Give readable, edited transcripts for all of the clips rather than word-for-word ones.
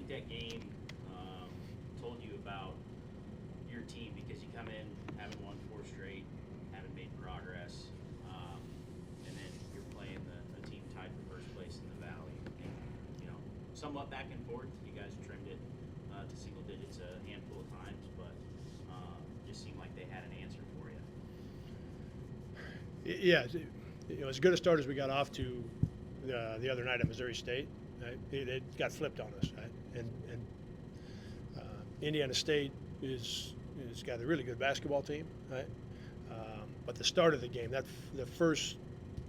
that game told you about your team? Because you come in, haven't won 4 straight, haven't made progress, and then you're playing a team tied for first place in the Valley. And, somewhat back and forth. You guys trimmed it to single digits a handful of times, but just seemed like they had an answer for you. Yeah, as good a start as we got off to the other night at Missouri State, right? It got flipped on us, right? And Indiana State is got a really good basketball team, right? But the start of the game, the first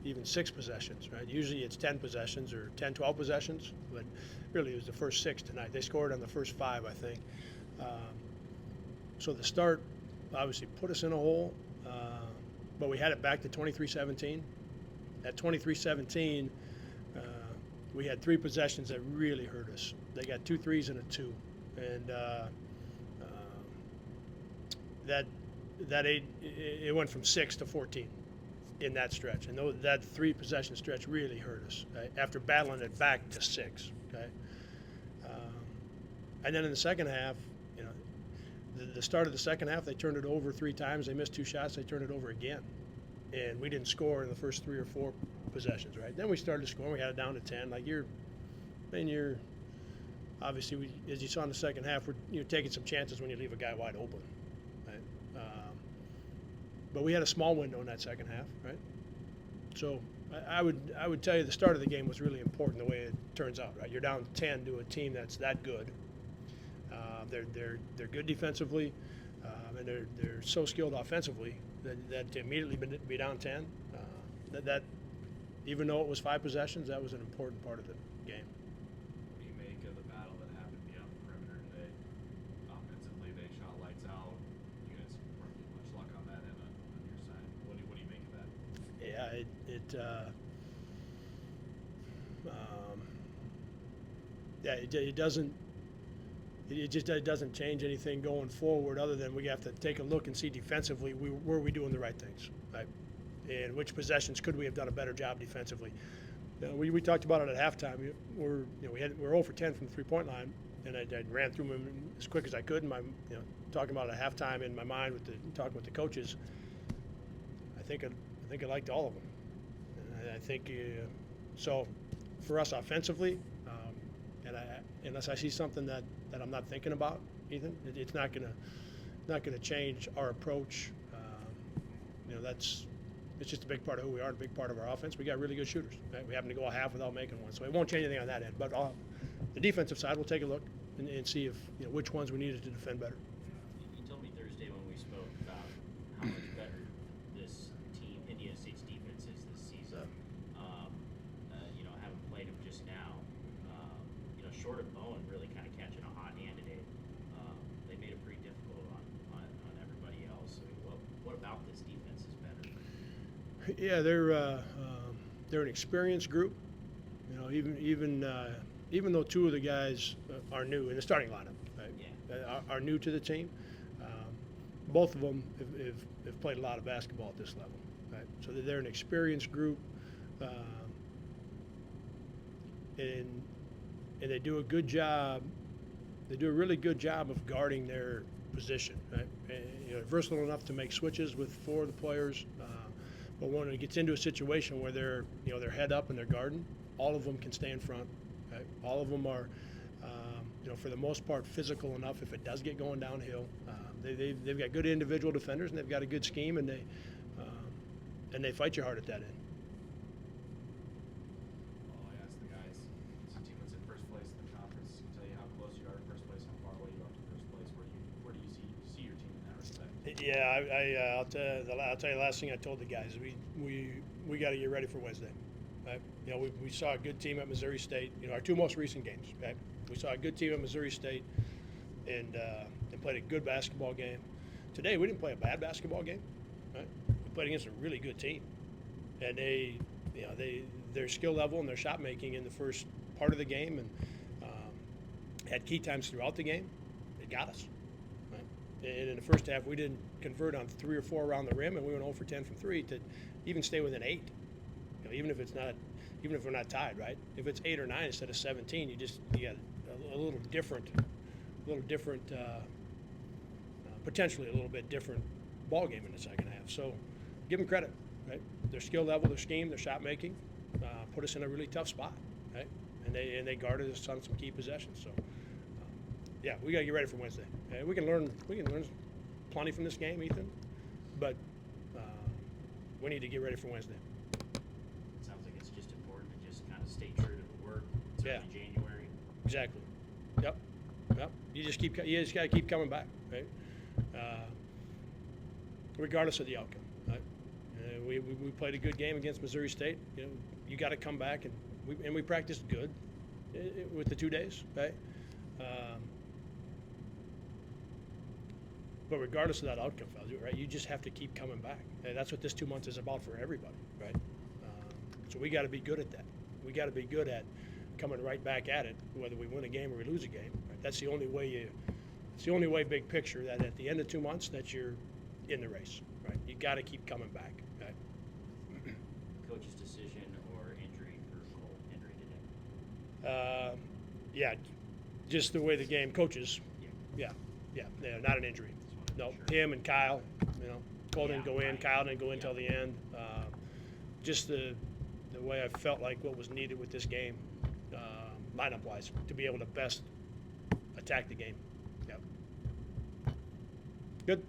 even 6 possessions, right? Usually it's 10 possessions or 10, 12 possessions, but really it was the first 6 tonight. They scored on the first 5, I think. So the start obviously put us in a hole, but we had it back to 23-17. At 23-17, we had 3 possessions that really hurt us. They got 2 threes and a 2, and it went from 6 to 14 in that stretch, and that 3 possession stretch really hurt us, right? After battling it back to 6. Okay, and then in the second half, the start of the second half, they turned it over 3 times. They missed 2 shots. They turned it over again, and we didn't score in the first 3 or 4 possessions, right? Then we started to score. We had it down to 10. Like you're obviously, as you saw in the second half, you're taking some chances when you leave a guy wide open, right? But we had a small window in that second half, right? So I would tell you the start of the game was really important the way it turns out, right? You're down 10 to a team that's that good. They're good defensively, and they're so skilled offensively that to immediately be down 10, that even though it was 5 possessions, that was an important part of the game. What do you make of the battle that happened beyond the perimeter today? Offensively, they shot lights out. You guys weren't getting much luck on that end on your side. What do you make of that? Yeah, it doesn't. It doesn't change anything going forward, other than we have to take a look and see defensively were we doing the right things, right? And which possessions could we have done a better job defensively? We talked about it at halftime. We're 0 for 10 from the 3-point line, and I ran through them as quick as I could. Talking about it at halftime in my mind talking with the coaches. I think I liked all of them. And I think so. For us offensively, unless I see something that I'm not thinking about, Ethan, it's not gonna change our approach. It's just a big part of who we are, a big part of our offense. We got really good shooters. Right? We happen to go a half without making one, so it won't change anything on that end. But the defensive side, we'll take a look and see if which ones we needed to defend better. You told me Thursday when we spoke about how much better this team, Indiana State's defense, is this season. Having played them just now, short of Bowen really kind of catching a hot hand today, they made it pretty difficult on everybody else. I mean, what about this defense is better? Yeah, they're an experienced group. Even though 2 of the guys are new in the starting lineup, right? Yeah. Are new to the team. Both of them have played a lot of basketball at this level, right? So they're an experienced group, and they do a good job. They do a really good job of guarding their position, right? And, versatile enough to make switches with 4 of the players. But when it gets into a situation where they're head up and they're guarding, all of them can stay in front. Right? All of them are, for the most part, physical enough if it does get going downhill. They've got good individual defenders, and they've got a good scheme, and they fight you hard at that end. Well, I asked the guys, it's a team that's in first place in the conference. Can tell you how close you are to first place, how far away you are to first place. Where do you see your team in that respect? Yeah, I'll tell you the last thing I told the guys. We got to get ready for Wednesday. Right? We saw a good team at Missouri State. Our 2 most recent games. Right? We saw a good team at Missouri State, and played a good basketball game. Today we didn't play a bad basketball game. Right? We played against a really good team, and their skill level and their shot making in the first part of the game, and had key times throughout the game. They got us. Right? And in the first half, we didn't convert on 3 or 4 around the rim, and we went 0 for 10 from 3 to even stay within 8. Even if we're not tied, right? If it's 8 or 9 instead of 17, you got a little different, potentially a little bit different ball game in the second half. So give them credit, right? Their skill level, their scheme, their shot making put us in a really tough spot, right? And they guarded us on some key possessions. So yeah, we got to get ready for Wednesday. We can learn plenty from this game, Ethan, but we need to get ready for Wednesday. It sounds like it's just important to just kind of stay true to the work. It's Yeah. early January. Exactly. Yep. You just got to keep coming back, right? Regardless of the outcome. Right? We played a good game against Missouri State. You know, you got to come back, and we practiced good with the 2 days, right? But regardless of that outcome, fellas, right, you just have to keep coming back. And that's what this 2 months is about for everybody, right? So we got to be good at that. We got to be good at coming right back at it, whether we win a game or we lose a game. Right? It's the only way, big picture, that at the end of 2 months that you're in the race, right? You got to keep coming back. Right? Coach's decision or injury for Cole Henry today? Yeah, just the way the game coaches. Yeah, not an injury. No, him and Kyle. You know, Cole didn't go in, Kyle didn't go in till the end. Just the way I felt like what was needed with this game, lineup-wise, to be able to best attack the game. Yep. Good.